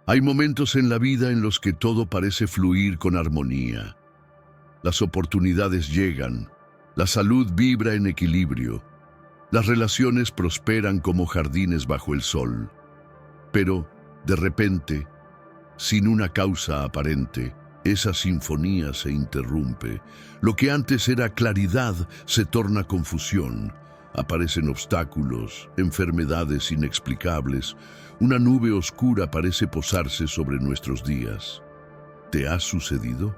Hay momentos en la vida en los que todo parece fluir con armonía. Las oportunidades llegan, la salud vibra en equilibrio, las relaciones prosperan como jardines bajo el sol. Pero, de repente, sin una causa aparente, esa sinfonía se interrumpe. Lo que antes era claridad se torna confusión. Aparecen obstáculos, enfermedades inexplicables. Una nube oscura parece posarse sobre nuestros días. ¿Te ha sucedido?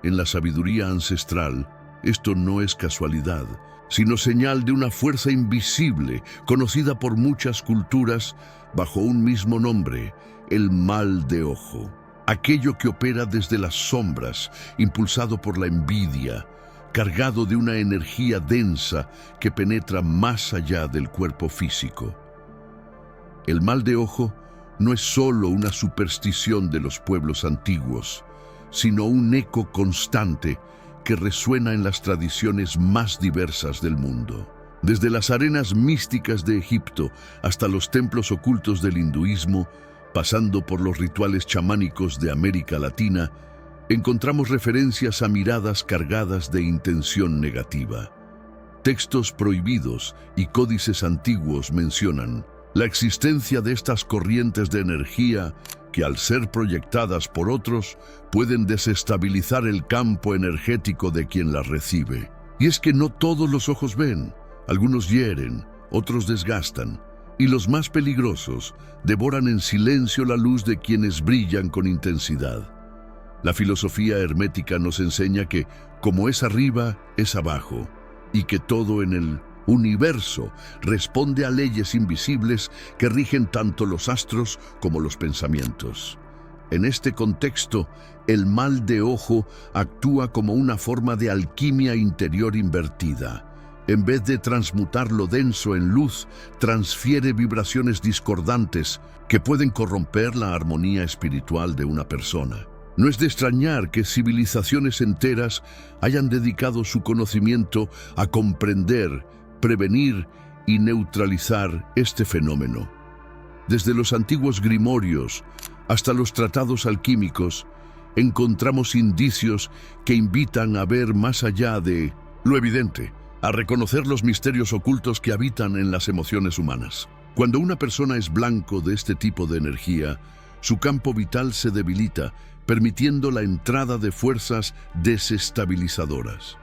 En la sabiduría ancestral, esto no es casualidad, sino señal de una fuerza invisible, conocida por muchas culturas bajo un mismo nombre, el mal de ojo. Aquello que opera desde las sombras, impulsado por la envidia, cargado de una energía densa que penetra más allá del cuerpo físico. El mal de ojo no es solo una superstición de los pueblos antiguos, sino un eco constante que resuena en las tradiciones más diversas del mundo. Desde las arenas místicas de Egipto hasta los templos ocultos del hinduismo, pasando por los rituales chamánicos de América Latina, encontramos referencias a miradas cargadas de intención negativa. Textos prohibidos y códices antiguos mencionan la existencia de estas corrientes de energía que, al ser proyectadas por otros, pueden desestabilizar el campo energético de quien las recibe. Y es que no todos los ojos ven, algunos hieren, otros desgastan, y los más peligrosos devoran en silencio la luz de quienes brillan con intensidad. La filosofía hermética nos enseña que, como es arriba, es abajo, y que todo en el universo responde a leyes invisibles que rigen tanto los astros como los pensamientos. En este contexto, el mal de ojo actúa como una forma de alquimia interior invertida. En vez de transmutar lo denso en luz, transfiere vibraciones discordantes que pueden corromper la armonía espiritual de una persona. No es de extrañar que civilizaciones enteras hayan dedicado su conocimiento a comprender, prevenir y neutralizar este fenómeno. Desde los antiguos grimorios hasta los tratados alquímicos, encontramos indicios que invitan a ver más allá de lo evidente, a reconocer los misterios ocultos que habitan en las emociones humanas. Cuando una persona es blanco de este tipo de energía, su campo vital se debilita, permitiendo la entrada de fuerzas desestabilizadoras.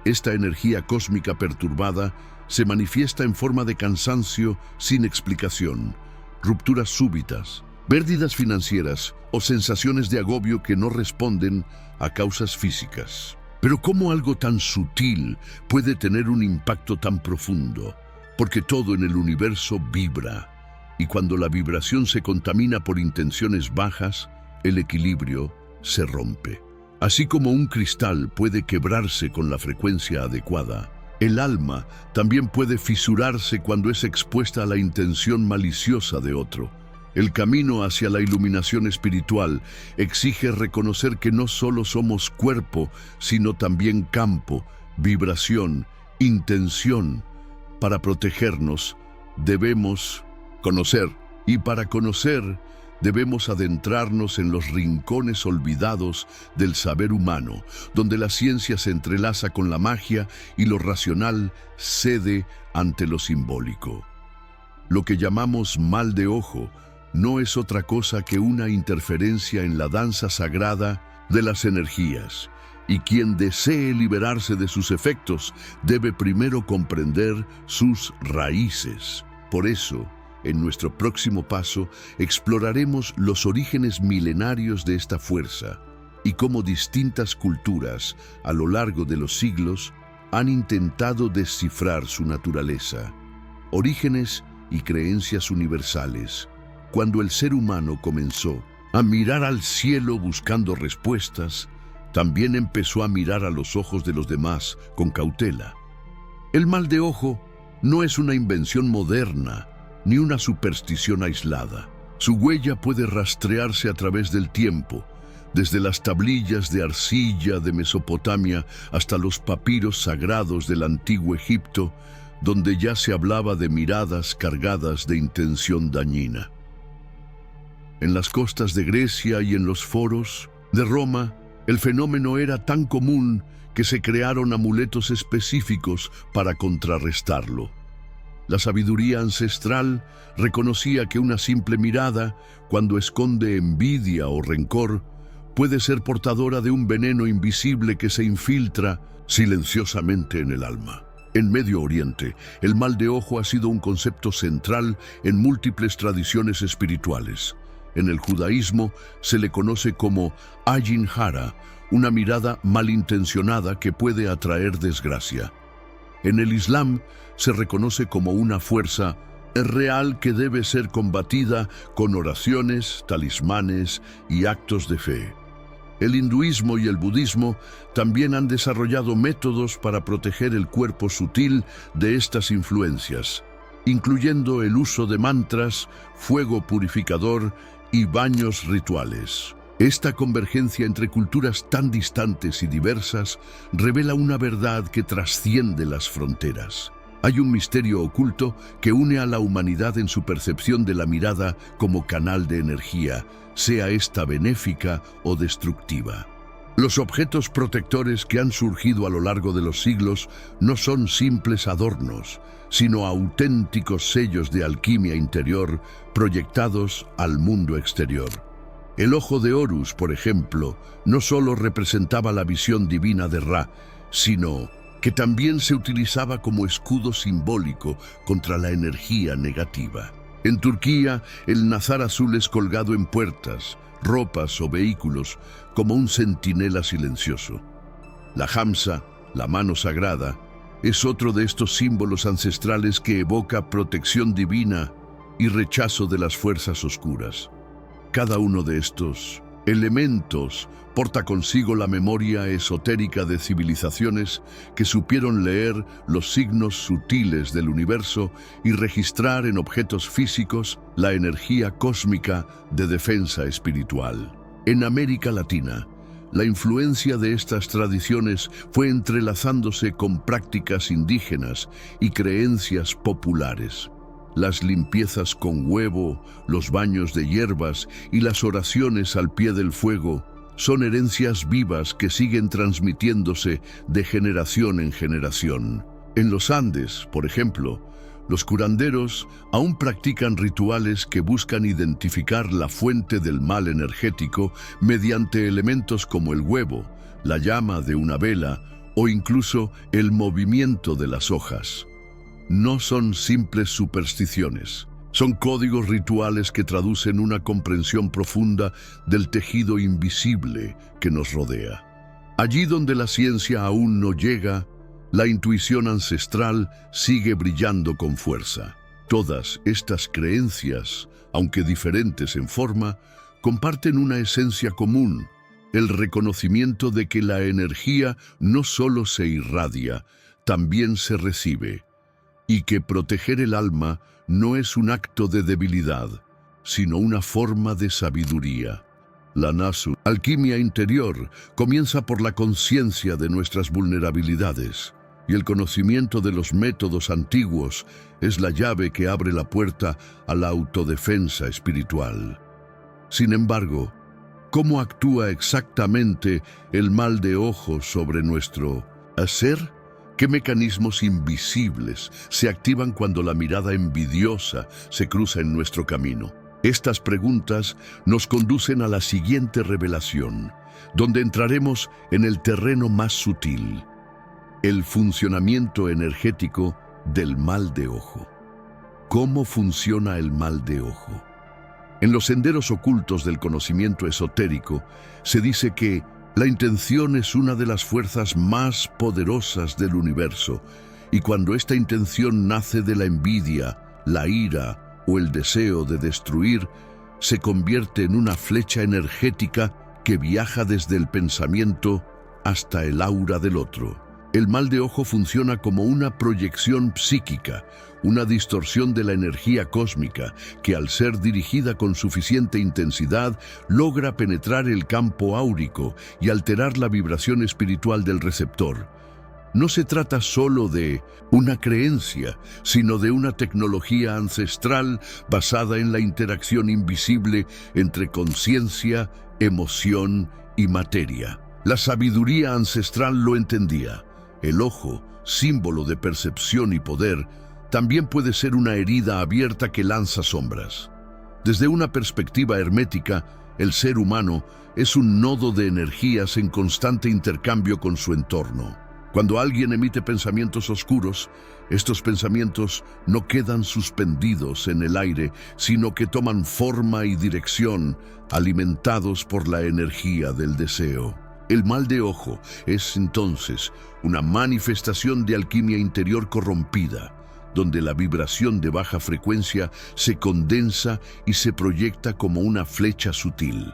Esta energía cósmica perturbada se manifiesta en forma de cansancio sin explicación, rupturas súbitas, pérdidas financieras o sensaciones de agobio que no responden a causas físicas. Pero ¿cómo algo tan sutil puede tener un impacto tan profundo? Porque todo en el universo vibra, y cuando la vibración se contamina por intenciones bajas, el equilibrio se rompe. Así como un cristal puede quebrarse con la frecuencia adecuada, el alma también puede fisurarse cuando es expuesta a la intención maliciosa de otro. El camino hacia la iluminación espiritual exige reconocer que no solo somos cuerpo, sino también campo, vibración, intención. Para protegernos, debemos conocer, y para conocer, debemos adentrarnos en los rincones olvidados del saber humano, donde la ciencia se entrelaza con la magia y lo racional cede ante lo simbólico. Lo que llamamos mal de ojo no es otra cosa que una interferencia en la danza sagrada de las energías, y quien desee liberarse de sus efectos debe primero comprender sus raíces. Por eso, en nuestro próximo paso, exploraremos los orígenes milenarios de esta fuerza y cómo distintas culturas, a lo largo de los siglos, han intentado descifrar su naturaleza. Orígenes y creencias universales. Cuando el ser humano comenzó a mirar al cielo buscando respuestas, también empezó a mirar a los ojos de los demás con cautela. El mal de ojo no es una invención moderna, ni una superstición aislada. Su huella puede rastrearse a través del tiempo, desde las tablillas de arcilla de Mesopotamia hasta los papiros sagrados del antiguo Egipto, donde ya se hablaba de miradas cargadas de intención dañina. en las costas de Grecia y en los foros de Roma, el fenómeno era tan común que se crearon amuletos específicos para contrarrestarlo. La sabiduría ancestral reconocía que una simple mirada, cuando esconde envidia o rencor, puede ser portadora de un veneno invisible que se infiltra silenciosamente en el alma. En Medio Oriente, el mal de ojo ha sido un concepto central en múltiples tradiciones espirituales. En el judaísmo se le conoce como Ayin Hara, una mirada malintencionada que puede atraer desgracia. En el Islam se reconoce como una fuerza real que debe ser combatida con oraciones, talismanes y actos de fe. El hinduismo y el budismo también han desarrollado métodos para proteger el cuerpo sutil de estas influencias, incluyendo el uso de mantras, fuego purificador y baños rituales. Esta convergencia entre culturas tan distantes y diversas revela una verdad que trasciende las fronteras. Hay un misterio oculto que une a la humanidad en su percepción de la mirada como canal de energía, sea esta benéfica o destructiva. Los objetos protectores que han surgido a lo largo de los siglos no son simples adornos, sino auténticos sellos de alquimia interior proyectados al mundo exterior. El ojo de Horus, por ejemplo, no solo representaba la visión divina de Ra, sino que también se utilizaba como escudo simbólico contra la energía negativa. En Turquía, el nazar azul es colgado en puertas, ropas o vehículos como un centinela silencioso. La Hamsa, la mano sagrada, es otro de estos símbolos ancestrales que evoca protección divina y rechazo de las fuerzas oscuras. Cada uno de estos elementos porta consigo la memoria esotérica de civilizaciones que supieron leer los signos sutiles del universo y registrar en objetos físicos la energía cósmica de defensa espiritual. En América Latina, la influencia de estas tradiciones fue entrelazándose con prácticas indígenas y creencias populares. Las limpiezas con huevo, los baños de hierbas y las oraciones al pie del fuego son herencias vivas que siguen transmitiéndose de generación en generación. En los Andes, por ejemplo, los curanderos aún practican rituales que buscan identificar la fuente del mal energético mediante elementos como el huevo, la llama de una vela o incluso el movimiento de las hojas. No son simples supersticiones, son códigos rituales que traducen una comprensión profunda del tejido invisible que nos rodea. Allí donde la ciencia aún no llega, la intuición ancestral sigue brillando con fuerza. Todas estas creencias, aunque diferentes en forma, comparten una esencia común: el reconocimiento de que la energía no solo se irradia, también se recibe, y que proteger el alma no es un acto de debilidad, sino una forma de sabiduría. La Nasu, alquimia interior, comienza por la conciencia de nuestras vulnerabilidades, y el conocimiento de los métodos antiguos es la llave que abre la puerta a la autodefensa espiritual. Sin embargo, ¿cómo actúa exactamente el mal de ojo sobre nuestro ser? ¿Qué mecanismos invisibles se activan cuando la mirada envidiosa se cruza en nuestro camino? Estas preguntas nos conducen a la siguiente revelación, donde entraremos en el terreno más sutil: el funcionamiento energético del mal de ojo. ¿Cómo funciona el mal de ojo? En los senderos ocultos del conocimiento esotérico se dice que la intención es una de las fuerzas más poderosas del universo, y cuando esta intención nace de la envidia, la ira o el deseo de destruir, se convierte en una flecha energética que viaja desde el pensamiento hasta el aura del otro. El mal de ojo funciona como una proyección psíquica, una distorsión de la energía cósmica que, al ser dirigida con suficiente intensidad, logra penetrar el campo áurico y alterar la vibración espiritual del receptor. No se trata solo de una creencia, sino de una tecnología ancestral basada en la interacción invisible entre conciencia, emoción y materia. La sabiduría ancestral lo entendía. El ojo, símbolo de percepción y poder, también puede ser una herida abierta que lanza sombras. Desde una perspectiva hermética, el ser humano es un nodo de energías en constante intercambio con su entorno. Cuando alguien emite pensamientos oscuros, estos pensamientos no quedan suspendidos en el aire, sino que toman forma y dirección, alimentados por la energía del deseo. El mal de ojo es entonces una manifestación de alquimia interior corrompida, donde la vibración de baja frecuencia se condensa y se proyecta como una flecha sutil.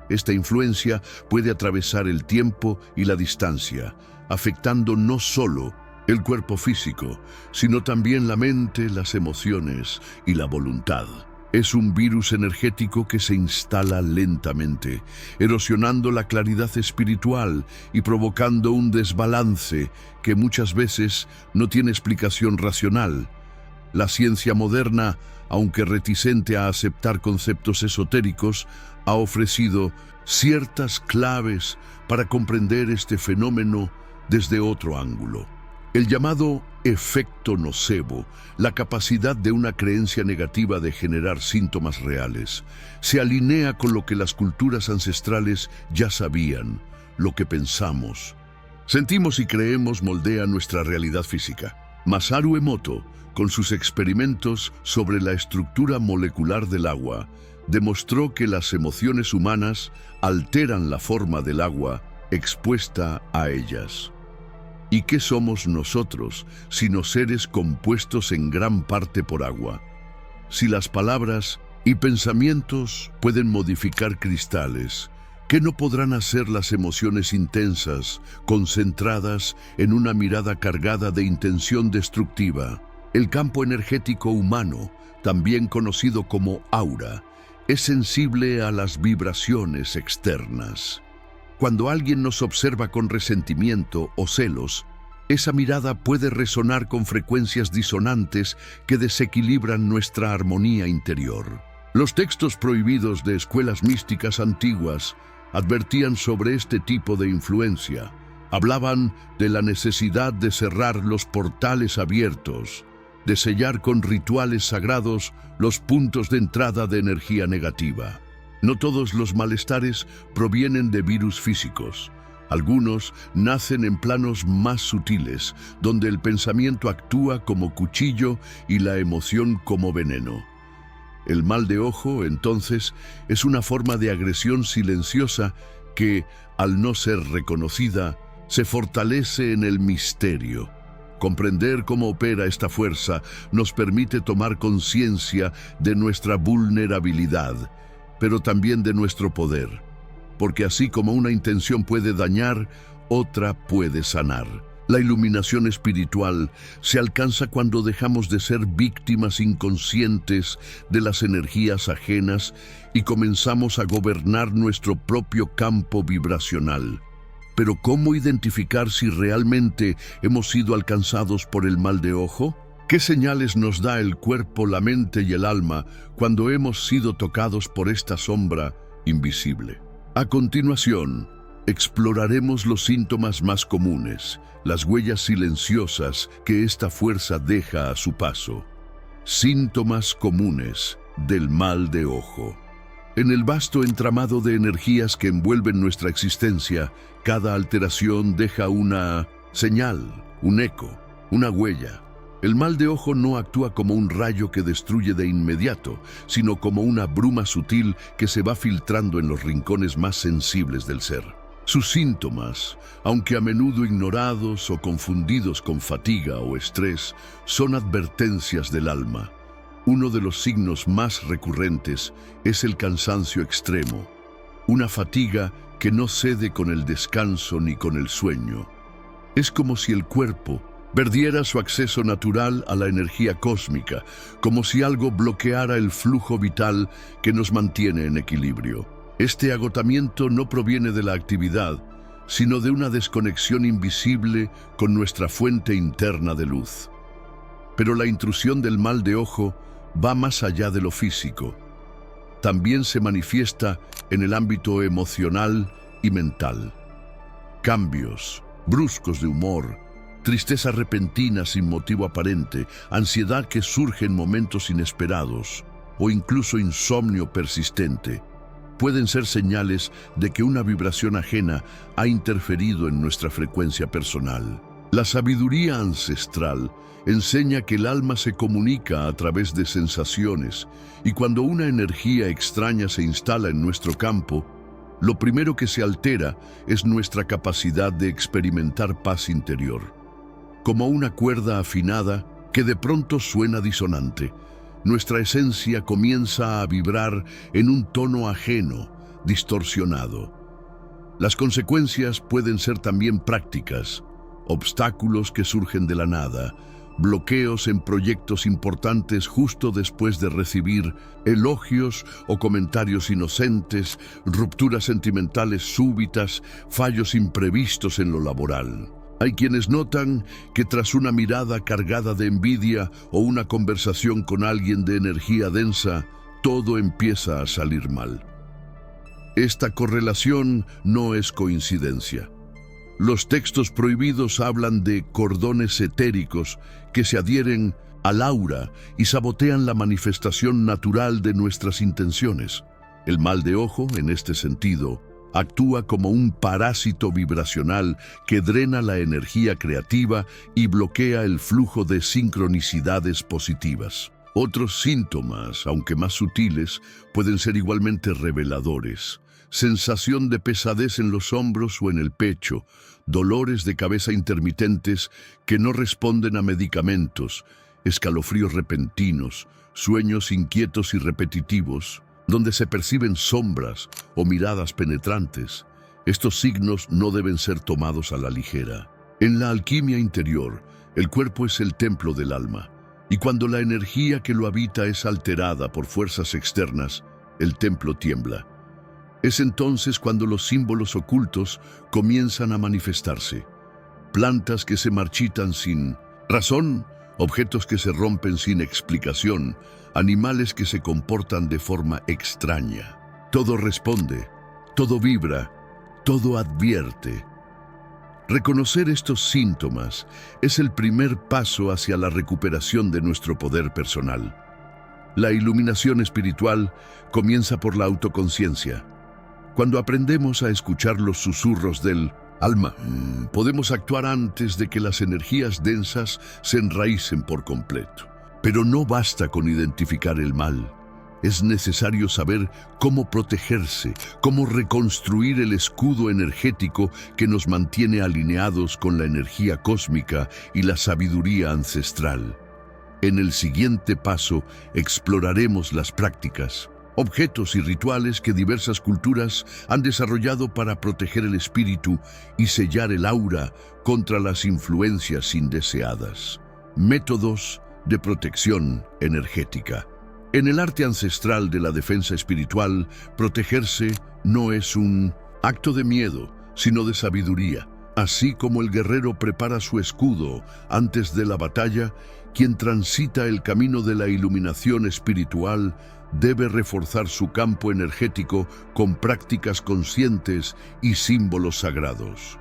Esta influencia puede atravesar el tiempo y la distancia, afectando no solo el cuerpo físico, sino también la mente, las emociones y la voluntad. Es un virus energético que se instala lentamente, erosionando la claridad espiritual y provocando un desbalance que muchas veces no tiene explicación racional. La ciencia moderna, aunque reticente a aceptar conceptos esotéricos, ha ofrecido ciertas claves para comprender este fenómeno desde otro ángulo. El llamado efecto nocebo, la capacidad de una creencia negativa de generar síntomas reales, se alinea con lo que las culturas ancestrales ya sabían. Lo que pensamos, sentimos y creemos moldea nuestra realidad física. Masaru Emoto, con sus experimentos sobre la estructura molecular del agua, demostró que las emociones humanas alteran la forma del agua expuesta a ellas. ¿Y qué somos nosotros, sino seres compuestos en gran parte por agua? Si las palabras y pensamientos pueden modificar cristales, ¿qué no podrán hacer las emociones intensas, concentradas en una mirada cargada de intención destructiva? El campo energético humano, también conocido como aura, es sensible a las vibraciones externas. Cuando alguien nos observa con resentimiento o celos, esa mirada puede resonar con frecuencias disonantes que desequilibran nuestra armonía interior. Los textos prohibidos de escuelas místicas antiguas advertían sobre este tipo de influencia. Hablaban de la necesidad de cerrar los portales abiertos, de sellar con rituales sagrados los puntos de entrada de energía negativa. No todos los malestares provienen de virus físicos. Algunos nacen en planos más sutiles, donde el pensamiento actúa como cuchillo y la emoción como veneno. El mal de ojo, entonces, es una forma de agresión silenciosa que, al no ser reconocida, se fortalece en el misterio. Comprender cómo opera esta fuerza nos permite tomar conciencia de nuestra vulnerabilidad, pero también de nuestro poder, porque así como una intención puede dañar, otra puede sanar. La iluminación espiritual se alcanza cuando dejamos de ser víctimas inconscientes de las energías ajenas y comenzamos a gobernar nuestro propio campo vibracional. Pero ¿cómo identificar si realmente hemos sido alcanzados por el mal de ojo? ¿Qué señales nos da el cuerpo, la mente y el alma cuando hemos sido tocados por esta sombra invisible? A continuación, exploraremos los síntomas más comunes, las huellas silenciosas que esta fuerza deja a su paso. Síntomas comunes del mal de ojo. En el vasto entramado de energías que envuelven nuestra existencia, cada alteración deja una señal, un eco, una huella. El mal de ojo no actúa como un rayo que destruye de inmediato, sino como una bruma sutil que se va filtrando en los rincones más sensibles del ser. Sus síntomas, aunque a menudo ignorados o confundidos con fatiga o estrés, son advertencias del alma. Uno de los signos más recurrentes es el cansancio extremo, una fatiga que no cede con el descanso ni con el sueño. Es como si el cuerpo perdiera su acceso natural a la energía cósmica, como si algo bloqueara el flujo vital que nos mantiene en equilibrio. Este agotamiento no proviene de la actividad, sino de una desconexión invisible con nuestra fuente interna de luz. Pero la intrusión del mal de ojo va más allá de lo físico. También se manifiesta en el ámbito emocional y mental. Cambios bruscos de humor, tristeza repentina sin motivo aparente, ansiedad que surge en momentos inesperados o incluso insomnio persistente, pueden ser señales de que una vibración ajena ha interferido en nuestra frecuencia personal. La sabiduría ancestral enseña que el alma se comunica a través de sensaciones y cuando una energía extraña se instala en nuestro campo, lo primero que se altera es nuestra capacidad de experimentar paz interior. Como una cuerda afinada que de pronto suena disonante, nuestra esencia comienza a vibrar en un tono ajeno, distorsionado. Las consecuencias pueden ser también prácticas, obstáculos que surgen de la nada, bloqueos en proyectos importantes justo después de recibir elogios o comentarios inocentes, rupturas sentimentales súbitas, fallos imprevistos en lo laboral. Hay quienes notan que tras una mirada cargada de envidia o una conversación con alguien de energía densa, todo empieza a salir mal. Esta correlación no es coincidencia. Los textos prohibidos hablan de cordones etéricos que se adhieren al aura y sabotean la manifestación natural de nuestras intenciones. El mal de ojo, en este sentido, actúa como un parásito vibracional que drena la energía creativa y bloquea el flujo de sincronicidades positivas. Otros síntomas, aunque más sutiles, pueden ser igualmente reveladores. Sensación de pesadez en los hombros o en el pecho, dolores de cabeza intermitentes que no responden a medicamentos, escalofríos repentinos, sueños inquietos y repetitivos, donde se perciben sombras o miradas penetrantes. Estos signos no deben ser tomados a la ligera. En la alquimia interior, el cuerpo es el templo del alma, y cuando la energía que lo habita es alterada por fuerzas externas, el templo tiembla. Es entonces cuando los símbolos ocultos comienzan a manifestarse. Plantas que se marchitan sin razón, objetos que se rompen sin explicación, animales que se comportan de forma extraña. Todo responde, todo vibra, todo advierte. Reconocer estos síntomas es el primer paso hacia la recuperación de nuestro poder personal. La iluminación espiritual comienza por la autoconciencia. Cuando aprendemos a escuchar los susurros del alma, podemos actuar antes de que las energías densas se enraícen por completo. Pero no basta con identificar el mal. Es necesario saber cómo protegerse, cómo reconstruir el escudo energético que nos mantiene alineados con la energía cósmica y la sabiduría ancestral. En el siguiente paso exploraremos las prácticas, objetos y rituales que diversas culturas han desarrollado para proteger el espíritu y sellar el aura contra las influencias indeseadas. Métodos de protección energética. En el arte ancestral de la defensa espiritual, protegerse no es un acto de miedo, sino de sabiduría. Así como el guerrero prepara su escudo antes de la batalla, quien transita el camino de la iluminación espiritual debe reforzar su campo energético con prácticas conscientes y símbolos sagrados.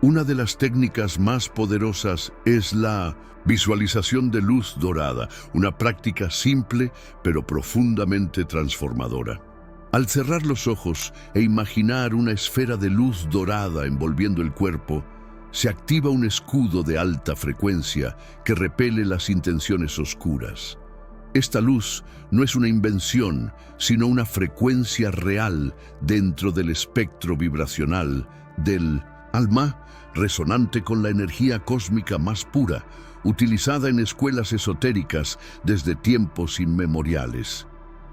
Una de las técnicas más poderosas es la visualización de luz dorada, una práctica simple pero profundamente transformadora. Al cerrar los ojos e imaginar una esfera de luz dorada envolviendo el cuerpo, se activa un escudo de alta frecuencia que repele las intenciones oscuras. Esta luz no es una invención, sino una frecuencia real dentro del espectro vibracional del alma, resonante con la energía cósmica más pura, utilizada en escuelas esotéricas desde tiempos inmemoriales.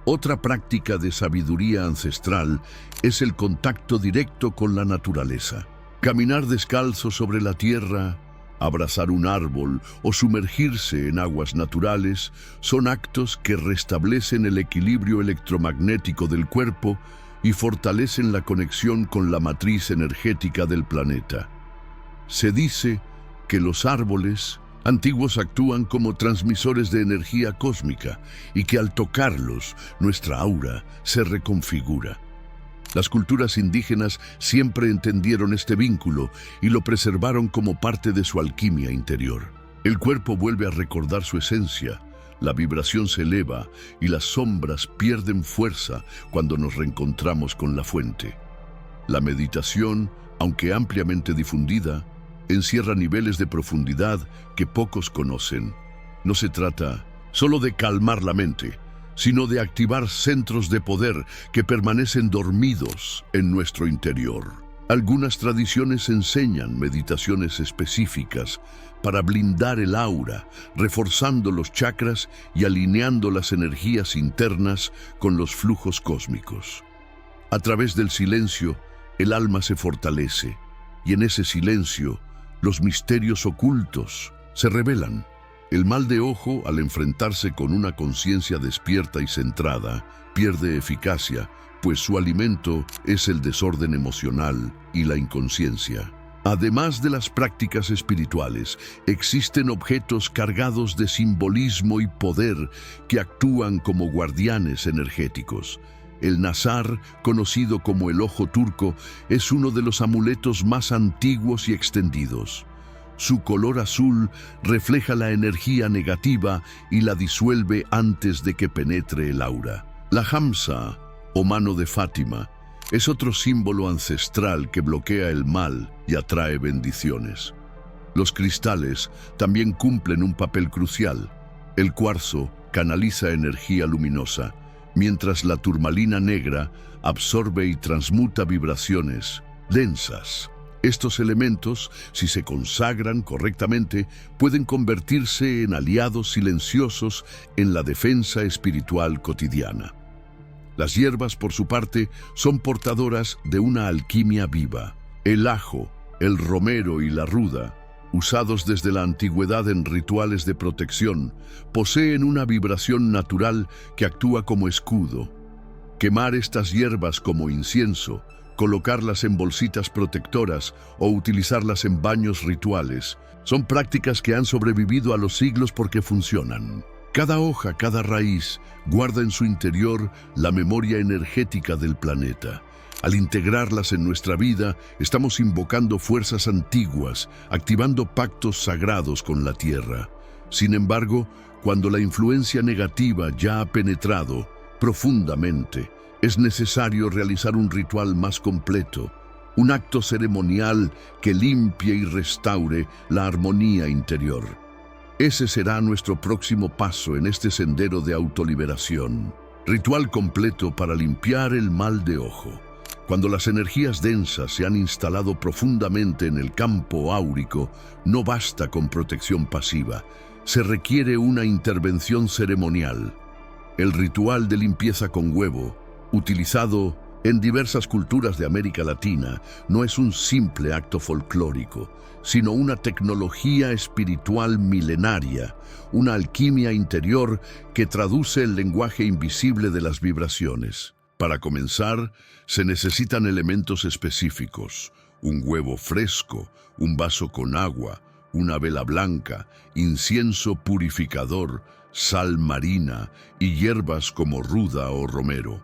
Otra práctica de sabiduría ancestral es el contacto directo con la naturaleza. Caminar descalzo sobre la tierra, abrazar un árbol o sumergirse en aguas naturales son actos que restablecen el equilibrio electromagnético del cuerpo y fortalecen la conexión con la matriz energética del planeta. Se dice que los árboles antiguos actúan como transmisores de energía cósmica y que al tocarlos, nuestra aura se reconfigura. Las culturas indígenas siempre entendieron este vínculo y lo preservaron como parte de su alquimia interior. El cuerpo vuelve a recordar su esencia, la vibración se eleva y las sombras pierden fuerza cuando nos reencontramos con la fuente. La meditación, aunque ampliamente difundida, encierra niveles de profundidad que pocos conocen. No se trata solo de calmar la mente, sino de activar centros de poder que permanecen dormidos en nuestro interior. Algunas tradiciones enseñan meditaciones específicas para blindar el aura, reforzando los chakras y alineando las energías internas con los flujos cósmicos. A través del silencio, el alma se fortalece, y en ese silencio, los misterios ocultos se revelan. El mal de ojo, al enfrentarse con una conciencia despierta y centrada, pierde eficacia, pues su alimento es el desorden emocional y la inconsciencia. Además de las prácticas espirituales, existen objetos cargados de simbolismo y poder que actúan como guardianes energéticos. El nazar, conocido como el ojo turco, es uno de los amuletos más antiguos y extendidos. Su color azul refleja la energía negativa y la disuelve antes de que penetre el aura. La hamsa, o mano de Fátima, es otro símbolo ancestral que bloquea el mal y atrae bendiciones. Los cristales también cumplen un papel crucial. El cuarzo canaliza energía luminosa, mientras la turmalina negra absorbe y transmuta vibraciones densas. Estos elementos, si se consagran correctamente, pueden convertirse en aliados silenciosos en la defensa espiritual cotidiana. Las hierbas, por su parte, son portadoras de una alquimia viva. El ajo, el romero y la ruda, usados desde la antigüedad en rituales de protección, poseen una vibración natural que actúa como escudo. Quemar estas hierbas como incienso, colocarlas en bolsitas protectoras o utilizarlas en baños rituales son prácticas que han sobrevivido a los siglos porque funcionan. Cada hoja, cada raíz, guarda en su interior la memoria energética del planeta. Al integrarlas en nuestra vida, estamos invocando fuerzas antiguas, activando pactos sagrados con la tierra. Sin embargo, cuando la influencia negativa ya ha penetrado profundamente, es necesario realizar un ritual más completo, un acto ceremonial que limpie y restaure la armonía interior. Ese será nuestro próximo paso en este sendero de autoliberación. Ritual completo para limpiar el mal de ojo. Cuando las energías densas se han instalado profundamente en el campo áurico, no basta con protección pasiva. Se requiere una intervención ceremonial. El ritual de limpieza con huevo, utilizado en diversas culturas de América Latina, no es un simple acto folclórico, sino una tecnología espiritual milenaria, una alquimia interior que traduce el lenguaje invisible de las vibraciones. Para comenzar, se necesitan elementos específicos: un huevo fresco, un vaso con agua, una vela blanca, incienso purificador, sal marina y hierbas como ruda o romero.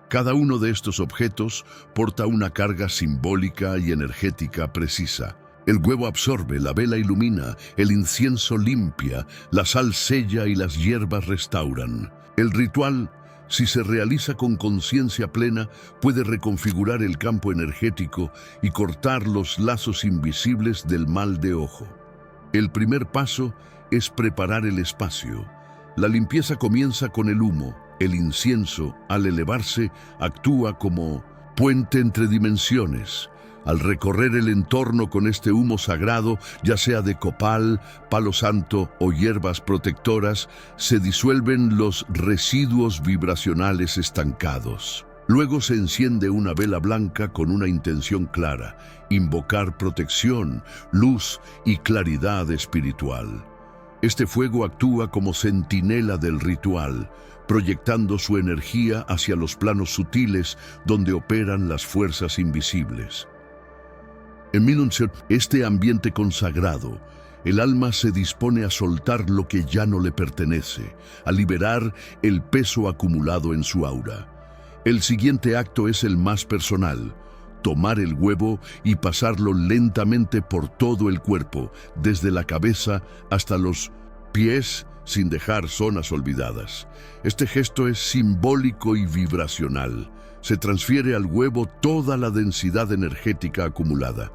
Cada uno de estos objetos porta una carga simbólica y energética precisa. El huevo absorbe, la vela ilumina, el incienso limpia, la sal sella y las hierbas restauran. El ritual, si se realiza con conciencia plena, puede reconfigurar el campo energético y cortar los lazos invisibles del mal de ojo. El primer paso es preparar el espacio. La limpieza comienza con el humo. El incienso, al elevarse, actúa como puente entre dimensiones. Al recorrer el entorno con este humo sagrado, ya sea de copal, palo santo o hierbas protectoras, se disuelven los residuos vibracionales estancados. Luego se enciende una vela blanca con una intención clara: invocar protección, luz y claridad espiritual. Este fuego actúa como centinela del ritual, proyectando su energía hacia los planos sutiles donde operan las fuerzas invisibles. En este ambiente consagrado, el alma se dispone a soltar lo que ya no le pertenece, a liberar el peso acumulado en su aura. El siguiente acto es el más personal: tomar el huevo y pasarlo lentamente por todo el cuerpo, desde la cabeza hasta los pies, sin dejar zonas olvidadas. Este gesto es simbólico y vibracional. Se transfiere al huevo toda la densidad energética acumulada.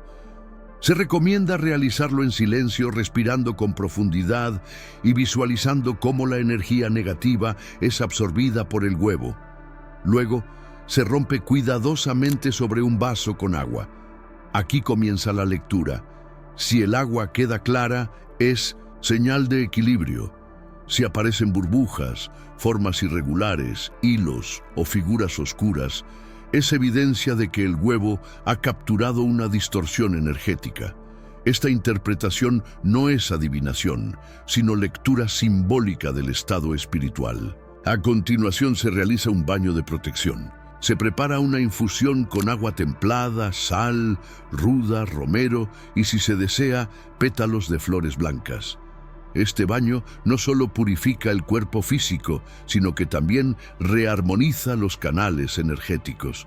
Se recomienda realizarlo en silencio, respirando con profundidad y visualizando cómo la energía negativa es absorbida por el huevo. Luego, se rompe cuidadosamente sobre un vaso con agua. Aquí comienza la lectura. Si el agua queda clara, es señal de equilibrio. Si aparecen burbujas, formas irregulares, hilos o figuras oscuras, es evidencia de que el huevo ha capturado una distorsión energética. Esta interpretación no es adivinación, sino lectura simbólica del estado espiritual. A continuación se realiza un baño de protección. Se prepara una infusión con agua templada, sal, ruda, romero y, si se desea, pétalos de flores blancas. Este baño no solo purifica el cuerpo físico, sino que también rearmoniza los canales energéticos.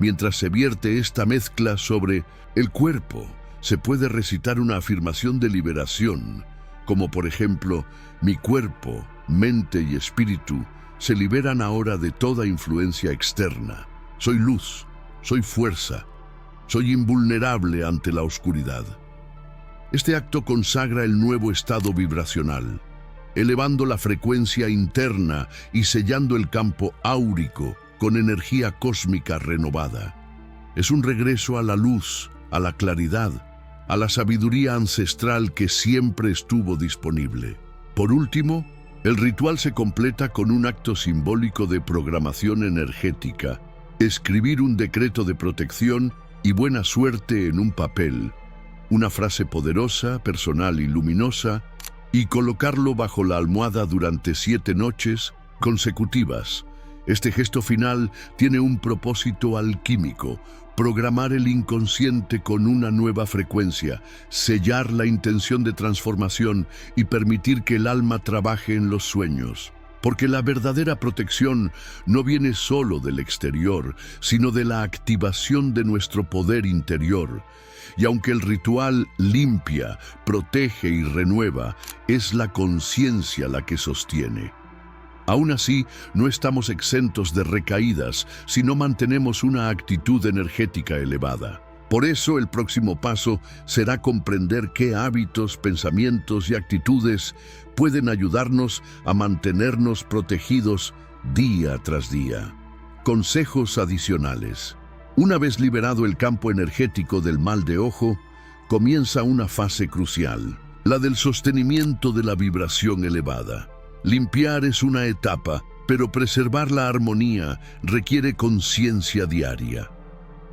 Mientras se vierte esta mezcla sobre el cuerpo, se puede recitar una afirmación de liberación, como por ejemplo: mi cuerpo, mente y espíritu se liberan ahora de toda influencia externa. Soy luz, soy fuerza, soy invulnerable ante la oscuridad. Este acto consagra el nuevo estado vibracional, elevando la frecuencia interna y sellando el campo áurico con energía cósmica renovada. Es un regreso a la luz, a la claridad, a la sabiduría ancestral que siempre estuvo disponible. Por último, el ritual se completa con un acto simbólico de programación energética: escribir un decreto de protección y buena suerte en un papel, una frase poderosa, personal y luminosa, y colocarlo bajo la almohada durante 7 noches consecutivas. Este gesto final tiene un propósito alquímico: programar el inconsciente con una nueva frecuencia, sellar la intención de transformación y permitir que el alma trabaje en los sueños. Porque la verdadera protección no viene solo del exterior, sino de la activación de nuestro poder interior. Y aunque el ritual limpia, protege y renueva, es la conciencia la que sostiene. Aún así, no estamos exentos de recaídas si no mantenemos una actitud energética elevada. Por eso, el próximo paso será comprender qué hábitos, pensamientos y actitudes pueden ayudarnos a mantenernos protegidos día tras día. Consejos adicionales. Una vez liberado el campo energético del mal de ojo, comienza una fase crucial: la del sostenimiento de la vibración elevada. Limpiar es una etapa, pero preservar la armonía requiere conciencia diaria.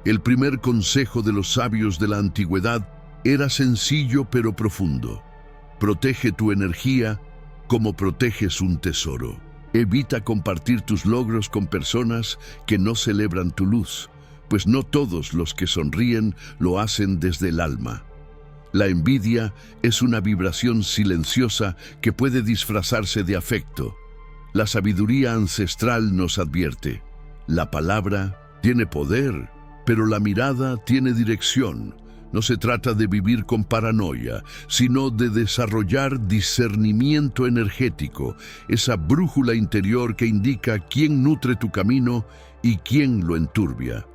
El primer consejo de los sabios de la antigüedad era sencillo pero profundo: protege tu energía como proteges un tesoro. Evita compartir tus logros con personas que no celebran tu luz, pues no todos los que sonríen lo hacen desde el alma. La envidia es una vibración silenciosa que puede disfrazarse de afecto. La sabiduría ancestral nos advierte: la palabra tiene poder, pero la mirada tiene dirección. No se trata de vivir con paranoia, sino de desarrollar discernimiento energético, esa brújula interior que indica quién nutre tu camino y quién lo enturbia.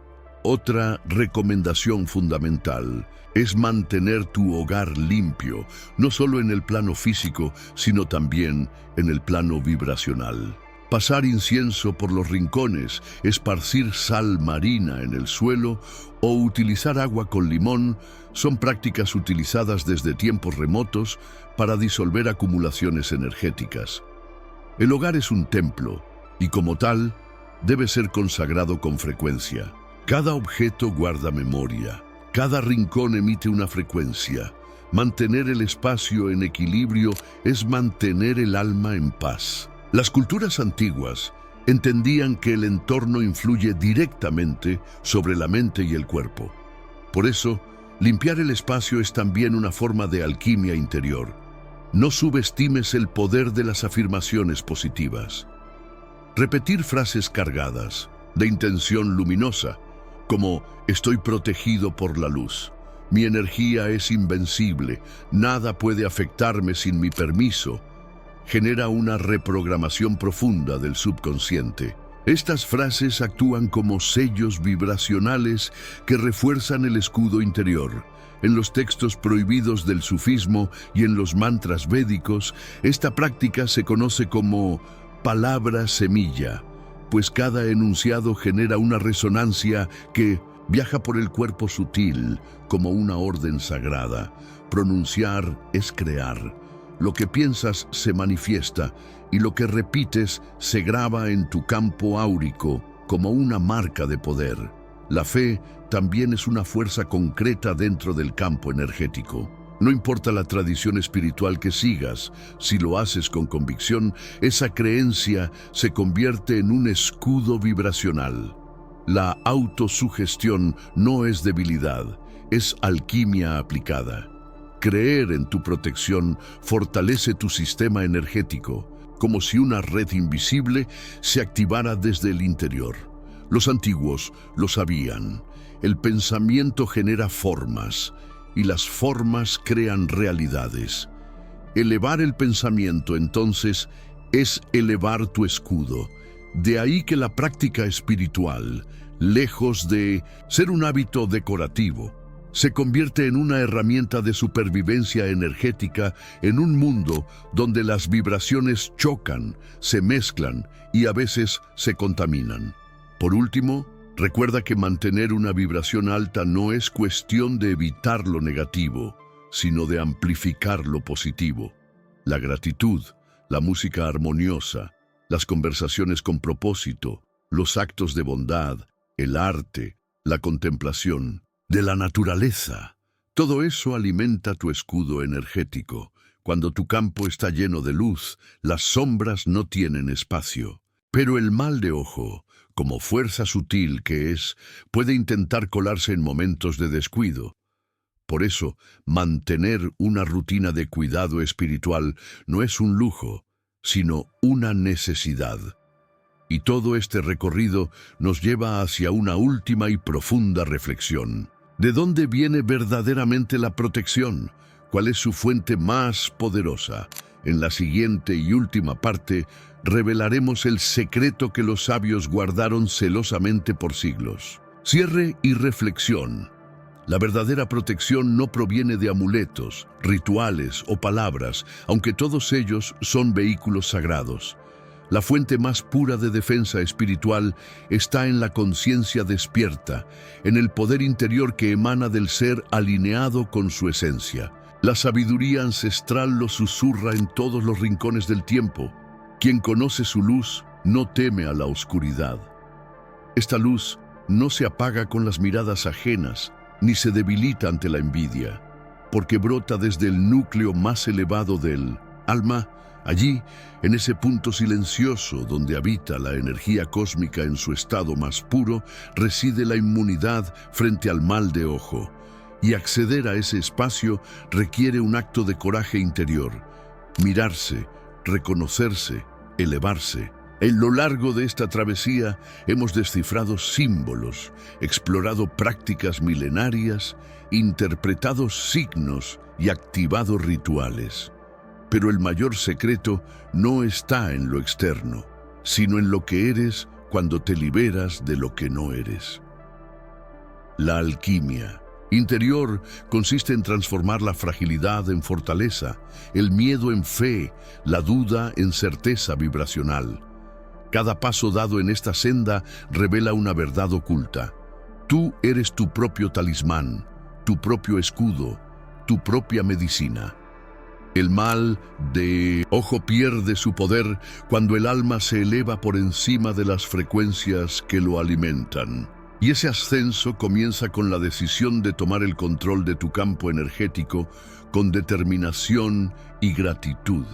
Otra recomendación fundamental es mantener tu hogar limpio, no solo en el plano físico, sino también en el plano vibracional. Pasar incienso por los rincones, esparcir sal marina en el suelo o utilizar agua con limón son prácticas utilizadas desde tiempos remotos para disolver acumulaciones energéticas. El hogar es un templo y, como tal, debe ser consagrado con frecuencia. Cada objeto guarda memoria, cada rincón emite una frecuencia. Mantener el espacio en equilibrio es mantener el alma en paz. Las culturas antiguas entendían que el entorno influye directamente sobre la mente y el cuerpo. Por eso, limpiar el espacio es también una forma de alquimia interior. No subestimes el poder de las afirmaciones positivas. Repetir frases cargadas, de intención luminosa, como «estoy protegido por la luz», «mi energía es invencible», «nada puede afectarme sin mi permiso», genera una reprogramación profunda del subconsciente. Estas frases actúan como sellos vibracionales que refuerzan el escudo interior. En los textos prohibidos del sufismo y en los mantras védicos, esta práctica se conoce como palabra semilla, pues cada enunciado genera una resonancia que viaja por el cuerpo sutil como una orden sagrada. Pronunciar es crear. Lo que piensas se manifiesta y lo que repites se graba en tu campo áurico como una marca de poder. La fe también es una fuerza concreta dentro del campo energético. No importa la tradición espiritual que sigas, si lo haces con convicción, esa creencia se convierte en un escudo vibracional. La autosugestión no es debilidad, es alquimia aplicada. Creer en tu protección fortalece tu sistema energético, como si una red invisible se activara desde el interior. Los antiguos lo sabían. El pensamiento genera formas, y las formas crean realidades. Elevar el pensamiento, entonces, es elevar tu escudo. De ahí que la práctica espiritual, lejos de ser un hábito decorativo, se convierte en una herramienta de supervivencia energética en un mundo donde las vibraciones chocan, se mezclan y a veces se contaminan. Por último, recuerda que mantener una vibración alta no es cuestión de evitar lo negativo, sino de amplificar lo positivo. La gratitud, la música armoniosa, las conversaciones con propósito, los actos de bondad, el arte, la contemplación de la naturaleza. Todo eso alimenta tu escudo energético. Cuando tu campo está lleno de luz, las sombras no tienen espacio. Pero el mal de ojo, como fuerza sutil que es, puede intentar colarse en momentos de descuido. Por eso, mantener una rutina de cuidado espiritual no es un lujo, sino una necesidad. Y todo este recorrido nos lleva hacia una última y profunda reflexión. ¿De dónde viene verdaderamente la protección? ¿Cuál es su fuente más poderosa? En la siguiente y última parte, revelaremos el secreto que los sabios guardaron celosamente por siglos. Cierre y reflexión. La verdadera protección no proviene de amuletos, rituales o palabras, aunque todos ellos son vehículos sagrados. La fuente más pura de defensa espiritual está en la conciencia despierta, en el poder interior que emana del ser alineado con su esencia. La sabiduría ancestral lo susurra en todos los rincones del tiempo. Quien conoce su luz no teme a la oscuridad. Esta luz no se apaga con las miradas ajenas, ni se debilita ante la envidia, porque brota desde el núcleo más elevado del alma. Allí, en ese punto silencioso donde habita la energía cósmica en su estado más puro, reside la inmunidad frente al mal de ojo. Y acceder a ese espacio requiere un acto de coraje interior. Mirarse, reconocerse, elevarse. En lo largo de esta travesía hemos descifrado símbolos, explorado prácticas milenarias, interpretado signos y activado rituales. Pero el mayor secreto no está en lo externo, sino en lo que eres cuando te liberas de lo que no eres. La alquimia interior consiste en transformar la fragilidad en fortaleza, el miedo en fe, la duda en certeza vibracional. Cada paso dado en esta senda revela una verdad oculta. Tú eres tu propio talismán, tu propio escudo, tu propia medicina. El mal de ojo pierde su poder cuando el alma se eleva por encima de las frecuencias que lo alimentan. Y ese ascenso comienza con la decisión de tomar el control de tu campo energético con determinación y gratitud.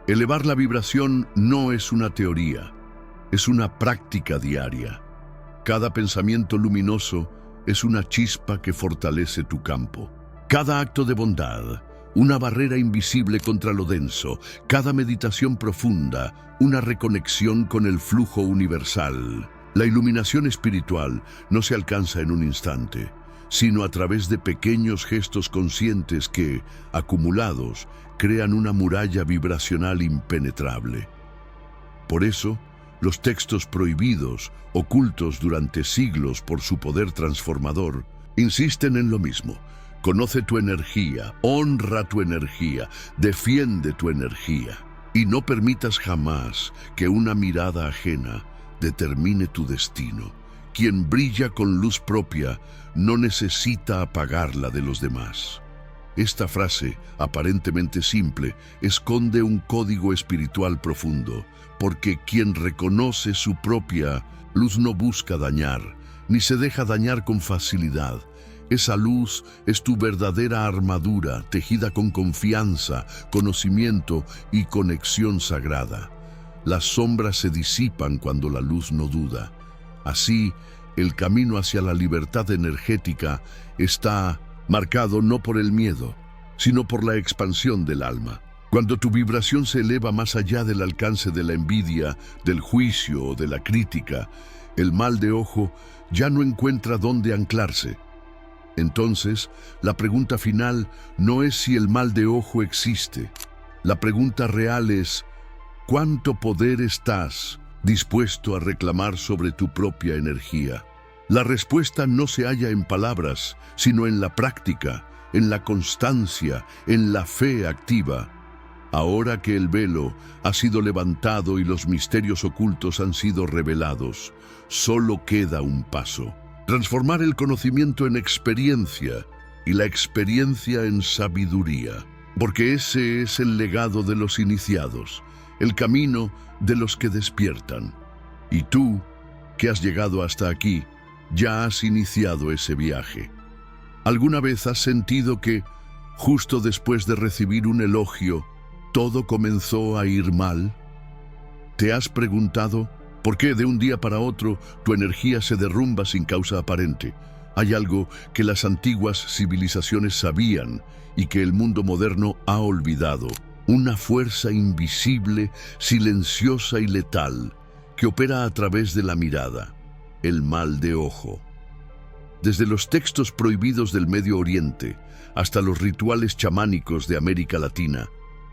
Elevar la vibración no es una teoría, es una práctica diaria. Cada pensamiento luminoso es una chispa que fortalece tu campo. Cada acto de bondad, una barrera invisible contra lo denso. Cada meditación profunda, una reconexión con el flujo universal. La iluminación espiritual no se alcanza en un instante, sino a través de pequeños gestos conscientes que, acumulados, crean una muralla vibracional impenetrable. Por eso, los textos prohibidos, ocultos durante siglos por su poder transformador, insisten en lo mismo. Conoce tu energía, honra tu energía, defiende tu energía. Y no permitas jamás que una mirada ajena determine tu destino. Quien brilla con luz propia no necesita apagarla de los demás. Esta frase, aparentemente simple, esconde un código espiritual profundo, porque quien reconoce su propia luz no busca dañar, ni se deja dañar con facilidad. Esa luz es tu verdadera armadura, tejida con confianza, conocimiento y conexión sagrada. Las sombras se disipan cuando la luz no duda. Así, el camino hacia la libertad energética está marcado no por el miedo, sino por la expansión del alma. Cuando tu vibración se eleva más allá del alcance de la envidia, del juicio o de la crítica, el mal de ojo ya no encuentra dónde anclarse. Entonces, la pregunta final no es si el mal de ojo existe. La pregunta real es, ¿cuánto poder estás dispuesto a reclamar sobre tu propia energía? La respuesta no se halla en palabras, sino en la práctica, en la constancia, en la fe activa. Ahora que el velo ha sido levantado y los misterios ocultos han sido revelados, solo queda un paso. Transformar el conocimiento en experiencia y la experiencia en sabiduría. Porque ese es el legado de los iniciados, el camino de los que despiertan. Y tú, que has llegado hasta aquí, ya has iniciado ese viaje. ¿Alguna vez has sentido que, justo después de recibir un elogio, todo comenzó a ir mal? ¿Te has preguntado por qué de un día para otro tu energía se derrumba sin causa aparente? Hay algo que las antiguas civilizaciones sabían y que el mundo moderno ha olvidado. Una fuerza invisible, silenciosa y letal, que opera a través de la mirada, el mal de ojo. Desde los textos prohibidos del Medio Oriente hasta los rituales chamánicos de América Latina,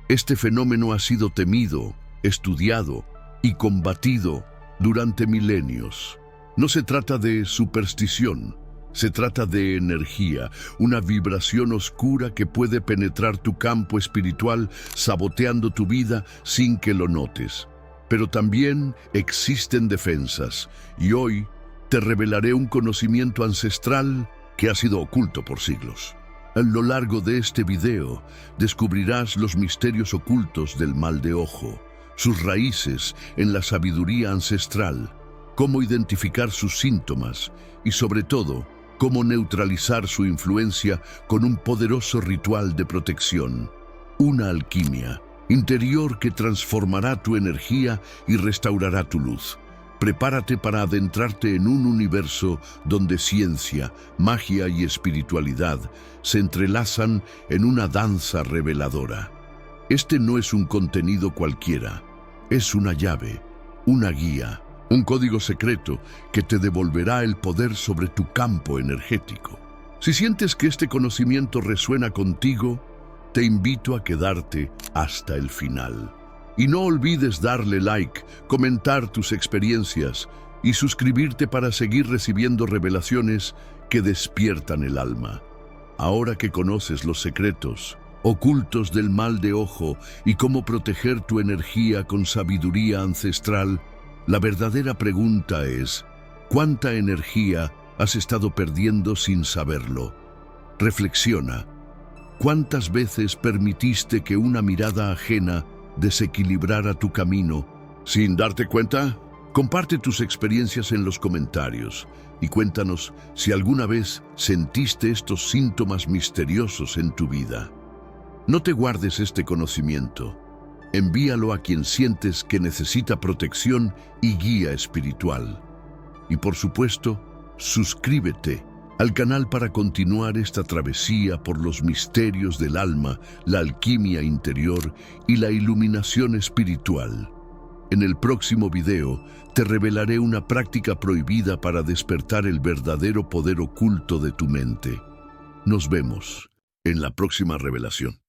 este fenómeno ha sido temido, estudiado y combatido durante milenios. No se trata de superstición, se trata de energía, una vibración oscura que puede penetrar tu campo espiritual, saboteando tu vida sin que lo notes. Pero también existen defensas, y hoy te revelaré un conocimiento ancestral que ha sido oculto por siglos. A lo largo de este video descubrirás los misterios ocultos del mal de ojo, sus raíces en la sabiduría ancestral, cómo identificar sus síntomas y, sobre todo, cómo neutralizar su influencia con un poderoso ritual de protección, una alquimia interior que transformará tu energía y restaurará tu luz. Prepárate para adentrarte en un universo donde ciencia, magia y espiritualidad se entrelazan en una danza reveladora. Este no es un contenido cualquiera, es una llave, una guía, un código secreto que te devolverá el poder sobre tu campo energético. Si sientes que este conocimiento resuena contigo, te invito a quedarte hasta el final. Y no olvides darle like, comentar tus experiencias y suscribirte para seguir recibiendo revelaciones que despiertan el alma. Ahora que conoces los secretos ocultos del mal de ojo y cómo proteger tu energía con sabiduría ancestral, la verdadera pregunta es, ¿cuánta energía has estado perdiendo sin saberlo? Reflexiona. ¿Cuántas veces permitiste que una mirada ajena desequilibrara tu camino sin darte cuenta? Comparte tus experiencias en los comentarios y cuéntanos si alguna vez sentiste estos síntomas misteriosos en tu vida. No te guardes este conocimiento. Envíalo a quien sientes que necesita protección y guía espiritual. Y por supuesto, suscríbete al canal para continuar esta travesía por los misterios del alma, la alquimia interior y la iluminación espiritual. En el próximo video te revelaré una práctica prohibida para despertar el verdadero poder oculto de tu mente. Nos vemos en la próxima revelación.